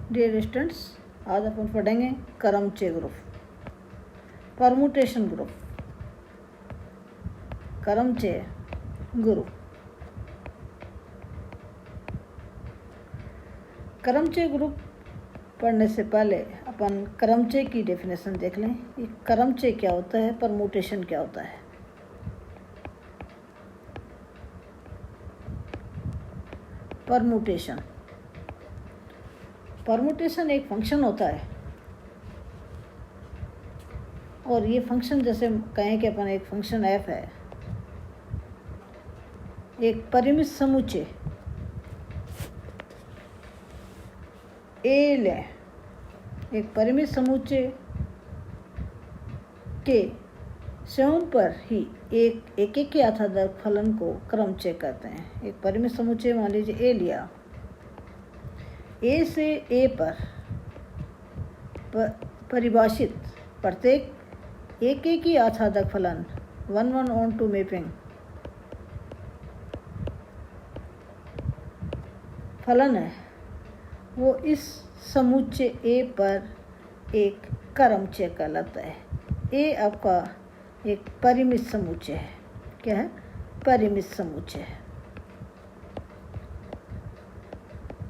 Dear students, आज अपन पढ़ेंगे क्रमचे ग्रुप, परमुटेशन ग्रुप, क्रमचे ग्रुप। क्रमचे ग्रुप पढ़ने से पहले अपन क्रमचे की डेफिनेशन देख लें। ये क्रमचे क्या होता है, परमुटेशन क्या होता है। परमुटेशन परमुटेशन एक फंक्शन होता है, और ये फंक्शन जैसे कहें कि अपन एक फंक्शन f है, एक परिमित समुच्चय a लें, एक परिमित समुच्चय के स्वयं पर ही एक के आधारक फलन को क्रमचे कहते हैं। एक परिमित समुच्चय मान लीजिए a लिया, a से a पर परिभाषित प्रत्येक एक की आच्छादक फलन 1:1 मैपिंग फलन है, वो इस समुच्चय A पर एक क्रमचे कहलाता है। A आपका एक परिमित समुच्चय है। क्या है? परिमित समुच्चय है।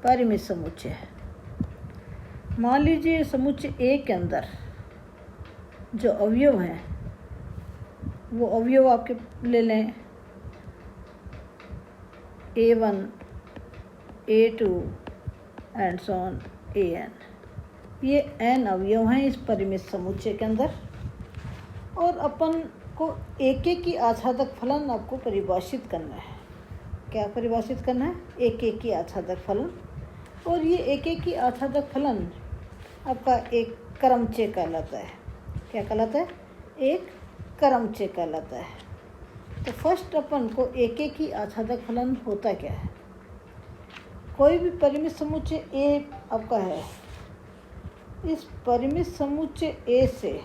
परिमित समुच्चय है। मान लीजिए समुच्चय A के अंदर जो अवयव हैं, वो अवयव आपके ले लें A1, A2 and so on AN। ये n अवयव हैं इस परिमित समुच्चय के अंदर, और अपन को एक की आच्छादक फलन आपको परिभाषित करना है। क्या परिभाषित करना है? एक की आच्छादक फलन। और ये एक की आच्छादक फलन आपका एक क्रमचे कहलाता है। क्या कहलाता है? एक क्रमचे कहलाता है। तो फर्स्ट अपन को एक की आच्छादक फलन होता क्या है? कोई भी परिमित समुच्चय A आपका है, इस परिमित समुच्चय A से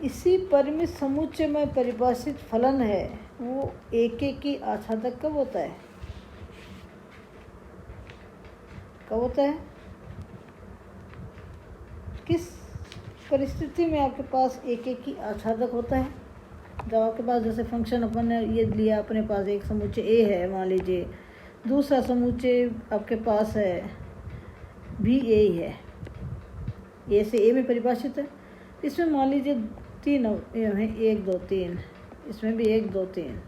इसी परिमित समुच्चय में परिभाषित फलन है, वो एक की आच्छादक कब होता है? कब होता है? किस परिस्थिति में आपके पास एक की आच्छादक होता है? जब आपके पास जैसे फंक्शन अपन ने ये लिया, अपने पास एक समुच्चय A है मान लीजिए, दूसरा समुच्चय आपके पास है भी A ही है, A से A में परिभाषित है। इसमें मान लीजिए 3 अवयव हैं, 1 2 3, इसमें भी 1 2 3।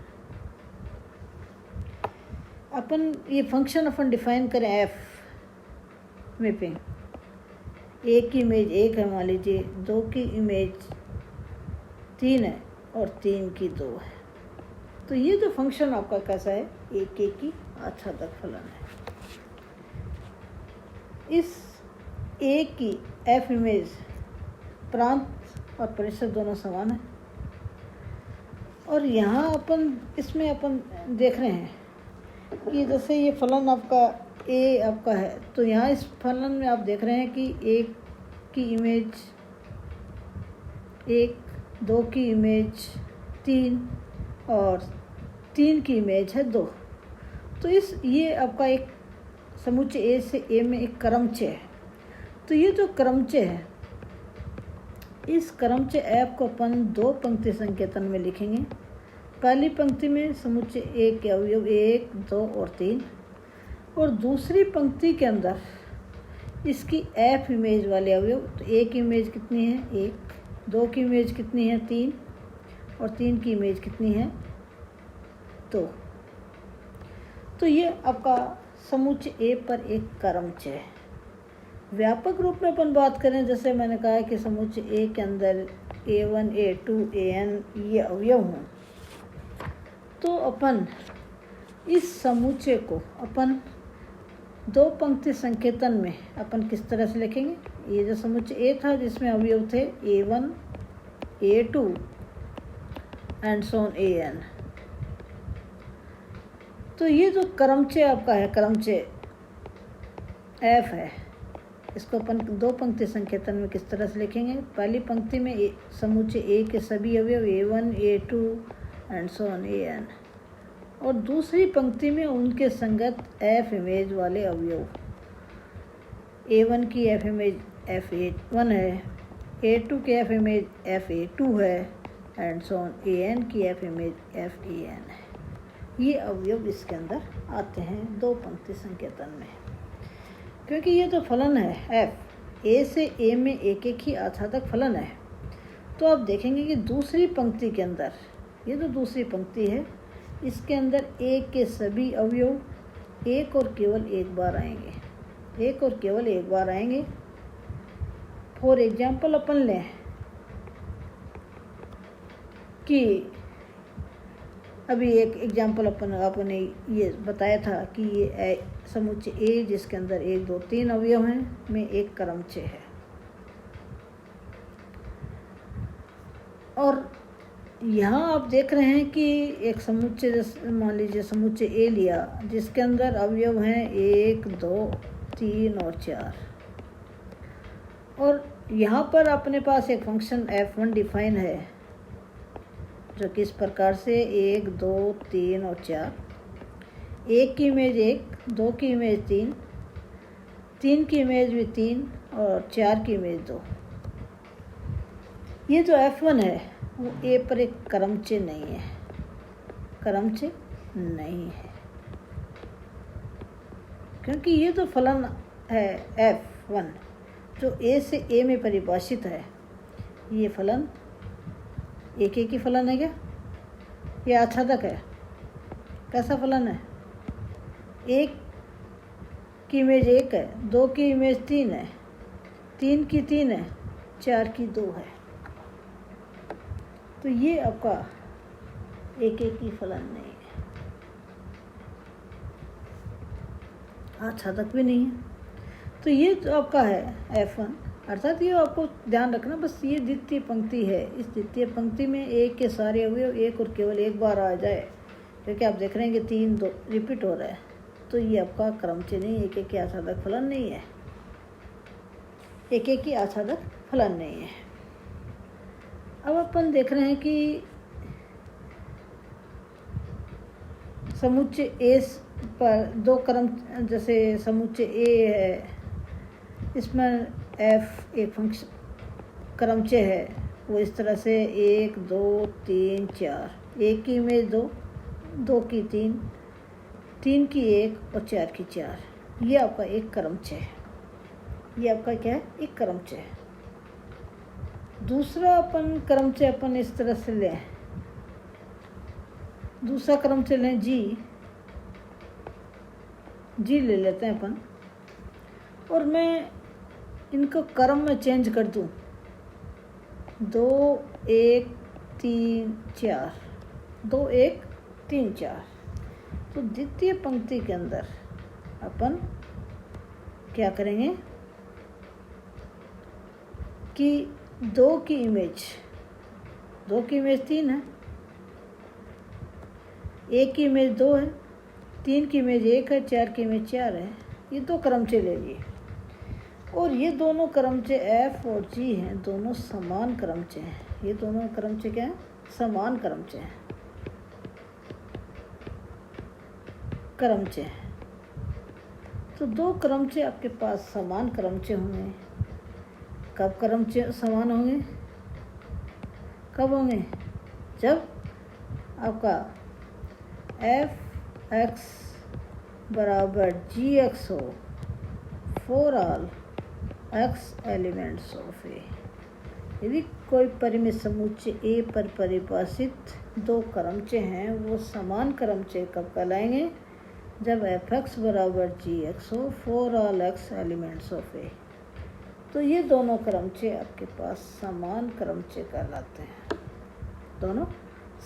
अपन ये फंक्शन अपन डिफाइन करें f मैपिंग। एक की इमेज 1 है मान लीजिए, 2 की इमेज 3 है और 3 की 2 है। तो ये जो फंक्शन आपका कैसा है? एक की आच्छादक फलन है। इस A की f इमेज प्रांत और परिसर दोनों समान है, और यहाँ अपन इसमें अपन देख रहे हैं कि जैसे ये फलन आपका A आपका है, तो यहाँ इस फलन में आप देख रहे हैं कि 1 की इमेज 1, 2 की इमेज 3 और 3 की इमेज है 2। तो ये आपका एक समुच्चय A से A में एक क्रमचे है। तो ये जो क्रमचे है, इस क्रमचे F को अपन 2 पंक्ति संकेतन में लिखेंगे। पहली पंक्ति में समुच्चय A के अवयव 1, 2 और 3, और दूसरी पंक्ति के अंदर इसकी F इमेज वाले अवयव। तो A की इमेज कितनी है? 1, 2 की इमेज कितनी है? 3, और 3 की इमेज कितनी है? 2। तो ये आपका समुच्चय A पर एक क्रमचे है। व्यापक रूप में अपन बात करें, जैसे मैंने कहा कि समुच्चय A के अंदर A1, A2, AN ये अवयव हों, तो अपन इस समुच्चय को अपन 2 पंक्ति संकेतन में अपन किस तरह से लिखेंगे? ये जो समुच्चय A था जिसमें अवयव थे A1, A2 and so on AN। तो ये जो क्रमचे आपका है, क्रमचे F है, इसको अपन 2 पंक्ति संकेतन में किस तरह से लिखेंगे? पहली पंक्ति में समुच्चय A के सभी अवयव A1, A2 and so on AN, और दूसरी पंक्ति में उनके संगत F इमेज वाले अवयव A1 की F इमेज F1 है, A2 की F इमेज FA2 है, एंड सो ऑन AN की F इमेज FAN है। ये अवयव इसके अंदर आते हैं दो पंक्ति संकेतन में। क्योंकि ये तो फलन है F, A से A में एक एक ही आच्छादक फलन है, तो आप देखेंगे कि दूसरी पंक्ति के अंदर, ये तो दूसरी पंक्ति है, इसके अंदर एक के सभी अवयव एक और केवल एक बार आएंगे, एक और केवल एक बार आएंगे। फॉर एग्जाम्पल अपन लें कि अभी एक एग्जाम्पल आपने ये बताया था कि ये समुच्चय A जिसके अंदर 1 2 3 अवयव हैं में एक क्रमचय है, और यहाँ आप देख रहे हैं कि एक समुच्चय, मान लीजिए समुच्चय A लिया जिसके अंदर अवयव हैं 1 2 3 और 4, और यहाँ पर अपने पास एक फंक्शन F1 डिफाइन है जो कि इस प्रकार से 1 2 3 और 4, 1 की इमेज 1, 2 की इमेज 3, 3 की इमेज भी 3 और 4 की इमेज 2। ये जो F1 है वो A पर एक क्रमचय नहीं है, क्रमचय नहीं है, क्योंकि ये जो फलन है F1 जो A से A में परिभाषित है, ये फलन एक ही फलन है क्या? ये आच्छादक है। कैसा फलन है? 1 की इमेज 1 है, 2 की इमेज 3 है, 3 की 3 है, 4 की 2 है। तो ये आपका एक ही फलन नहीं है, आच्छादक भी नहीं है। तो ये जो आपका है F1, अर्थात ये आपको ध्यान रखना, बस ये द्वितीय पंक्ति है, इस द्वितीय पंक्ति में एक के सारे अवयव एक और केवल एक बार आ जाए, क्योंकि आप देख रहे हैं कि 3 2 रिपीट हो रहा है, तो ये आपका क्रमचय नहीं, एक ही आच्छादक फलन नहीं है, एक ही आच्छादक फलन नहीं है। अब अपन देख रहे हैं कि समुच्चय A पर दो क्रम, जैसे समुच्चय A है, इसमें F एक फंक्शन क्रमचय है, वो इस तरह से 1 2 3 4, 1 की इमेज 2, 2 की 3, 3 की 1 और 4 की 4। ये आपका एक क्रमचय है, ये आपका क्या है? एक क्रमचय है। दूसरा अपन क्रमचय अपन इस तरह से लें, दूसरा क्रमचय लें जी ले लेते हैं अपन, और मैं इनको क्रम में चेंज कर दूं, 2 1 3 4, 2 1 3 4। तो द्वितीय पंक्ति के अंदर अपन क्या करेंगे कि 2 की इमेज 3 है, 1 की इमेज 2 है, 3 की इमेज 1 है, 4 की इमेज 4 है। ये दो क्रमचय ले लिए, और ये दोनों क्रमचय F और G हैं, दोनों समान क्रमचय हैं। ये दोनों क्रमचय क्या हैं? समान क्रमचय हैं, क्रमचय। तो दो क्रमचय आपके पास समान क्रमचय होंगे। कब क्रमचय समान होंगे? कब होंगे? जब आपका F(x) बराबर Gx हो for all x elements of A। यदि कोई परिमित समुच्चय A पर परिभाषित दो क्रमचय हैं, वो समान क्रमचय कब कहलाएंगे? जब Fx बराबर Gx हो for all x elements of A। तो ये दोनों क्रमचय आपके पास समान क्रमचय कहलाते हैं, दोनों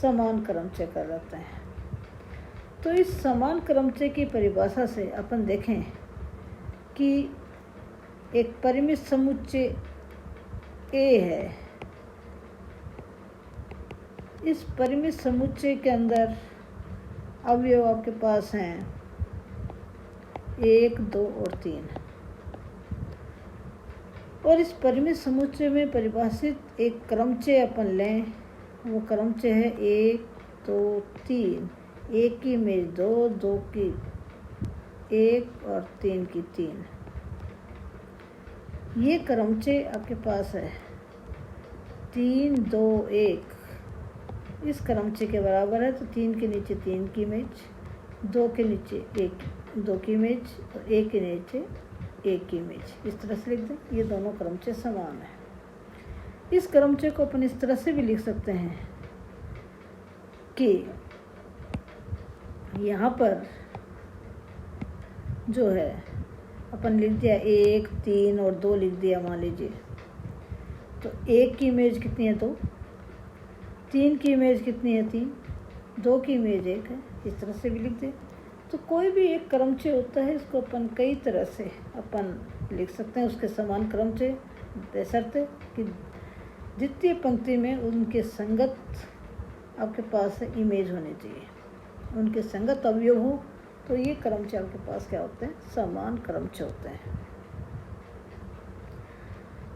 समान क्रमचय कहलाते हैं। तो इस समान क्रमचय की परिभाषा से अपन देखें कि एक परिमित समुच्चय A है, इस परिमित समुच्चय के अंदर अवयव आपके पास हैं 1 2 और 3, और इस परिमित समुच्चय में परिभाषित एक क्रमचय अपन लें, वो क्रमचय है 1 2 3, 1 की इमेज 2, 2 की 1 और 3 की 3। ये क्रमचे आपके पास है 3 2 1, इस क्रमचे के बराबर है। तो 3 के नीचे 3 की इमेज, 2 के नीचे 2 की इमेज और 1 के नीचे 1 की इमेज, इस तरह से लिख दें। ये दोनों क्रमचे समान हैं। इस क्रमचे को अपन इस तरह से भी लिख सकते हैं कि यहाँ पर जो है अपन लिख दिया 1 3 और 2 लिख दिया मान लीजिए। तो 1 की इमेज कितनी है 2, 3 की इमेज कितनी है 3, 2 की इमेज 1 है, इस तरह से भी लिख दें। तो कोई भी एक क्रमचे होता है, इसको अपन कई तरह से अपन लिख सकते हैं, उसके समान क्रमचे, बशर्ते कि द्वितीय पंक्ति में उनके संगत आपके पास इमेज होनी चाहिए, उनके संगत अवयव हो, तो ये क्रमचे आपके पास क्या होते हैं, समान क्रमचे होते हैं।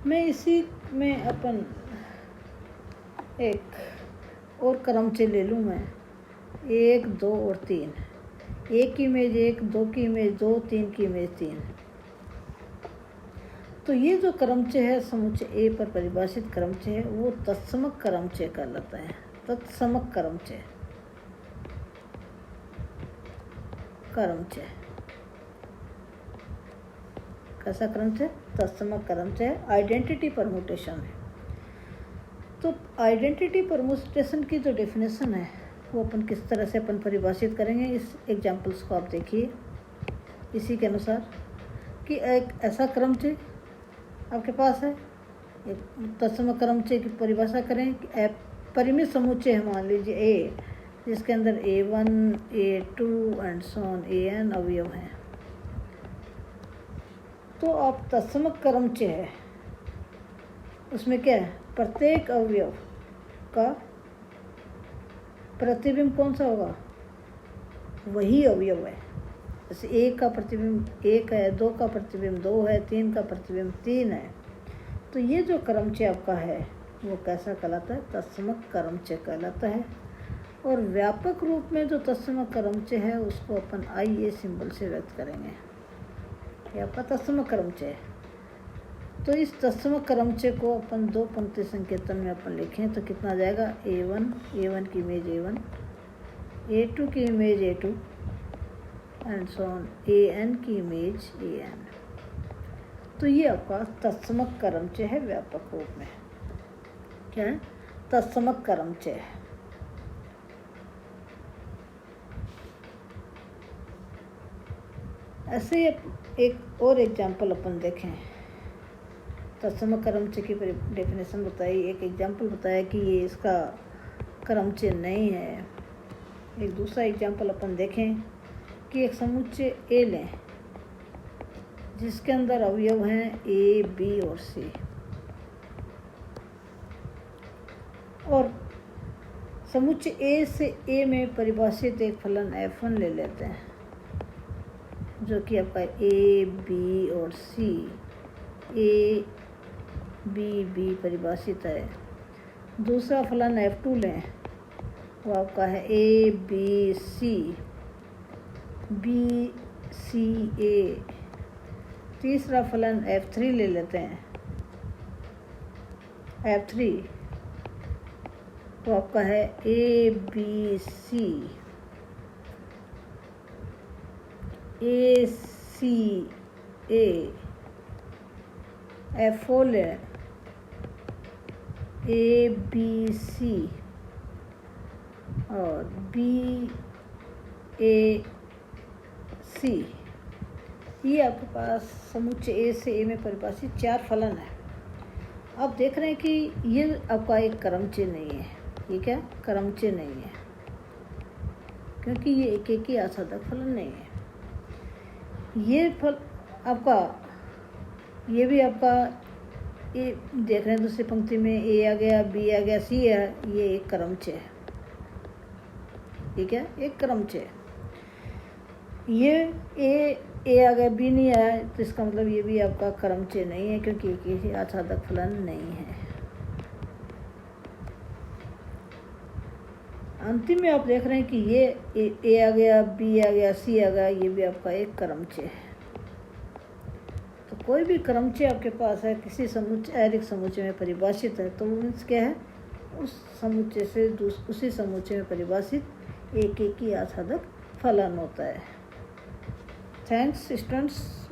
मैं इसी में अपन एक और क्रमचे ले लूँ मैं, 1 2 और 3, 1 की इमेज 1, 2 की इमेज 2, 3 की इमेज 3। तो ये जो क्रमचे है समुच्चय ए पर परिभाषित क्रमचे है, वो तत्समक क्रमचे कहलाता है। तत्समक क्रमचे कैसा क्रमचे, तत्समक क्रमचे आइडेंटिटी परमुटेशन है। तो आइडेंटिटी परमुटेशन की जो डेफिनेशन है वो अपन किस तरह से अपन परिभाषित करेंगे, इस एग्जाम्पल्स को आप देखिए। इसी के अनुसार कि एक ऐसा क्रमचे आपके पास है, एक तत्समक क्रमचे की परिभाषा करें कि परिमित समुच्चय है मान लीजिए ए, जिसके अंदर A1 A2 and so on AN अवयव हैं। तो आप तत्समक क्रमचे है, उसमें क्या है, प्रत्येक अवयव का प्रतिबिंब कौन सा होगा, वही अवयव है। जैसे 1 का प्रतिबिंब 1 है, 2 का प्रतिबिंब 2 है, 3 का प्रतिबिंब 3 है। तो ये जो क्रमचे आपका है वो कैसा कहलाता है, तत्समक क्रमचे कहलाता है। और व्यापक रूप में जो तत्समक क्रमचे है उसको अपन IA सिंबल से व्यक्त करेंगे, ये आपका तत्समक क्रमचे है। तो इस तत्समक क्रमचे को अपन 2 पंक्ति संकेतन में अपन लिखें तो कितना जाएगा, A1 की इमेज A1, A2 की image A2 and so on AN की इमेज AN। तो ये आपका तत्समक क्रमचे है व्यापक रूप में। क्या है, तत्समक क्रमचे है। ऐसे ही एक और एग्जाम्पल अपन देखें, तत्समक क्रमचे की डेफिनेशन बताई, एक एग्जाम्पल बताया कि ये इसका क्रमचे नहीं है। एक दूसरा एग्जाम्पल अपन देखें कि एक समुच्चय ए लें जिसके अंदर अवयव हैं A, B और C, और समुच्चय A से A में परिभाषित एक फलन F1 ले लेते हैं, जो कि आपका A, B और C, A, B परिभाषित है। दूसरा फलन F2 लें, वो आपका है A, B, C, B, C, A। तीसरा फलन F3 ले लेते हैं, F3 तो आपका है A, B, C, A, C, A। F4 ले A, B, C और B, A, C। ये आपके पास समुच्चय ए से ए में परिभाषित 4 फलन है। आप देख रहे हैं कि ये आपका एक क्रमचे नहीं है, ये क्या क्रमचे नहीं है, क्योंकि ये एक ही आसादक फलन नहीं है। ये फल आपका, ये भी आपका ए देख रहे हैं दूसरी पंक्ति में A आ गया, B आ गया, C है, ये एक क्रमचे है, ठीक है, एक क्रमचे है। ये A आ गया, B नहीं आया, तो इसका मतलब ये भी आपका क्रमचे नहीं है, क्योंकि ये आसादक फलन नहीं है। अंतिम में आप देख रहे हैं कि ये A आ गया, B आ गया, C आ गया, ये भी आपका एक क्रमचे है। तो कोई भी क्रमचय आपके पास है, किसी समुच्चय ऐरिक समुच्चय में परिभाषित है, तो वो मीन्स क्या है, उस समुच्चय से उसी समुच्चय में परिभाषित एक ही आच्छादक फलन होता है। Thanks students.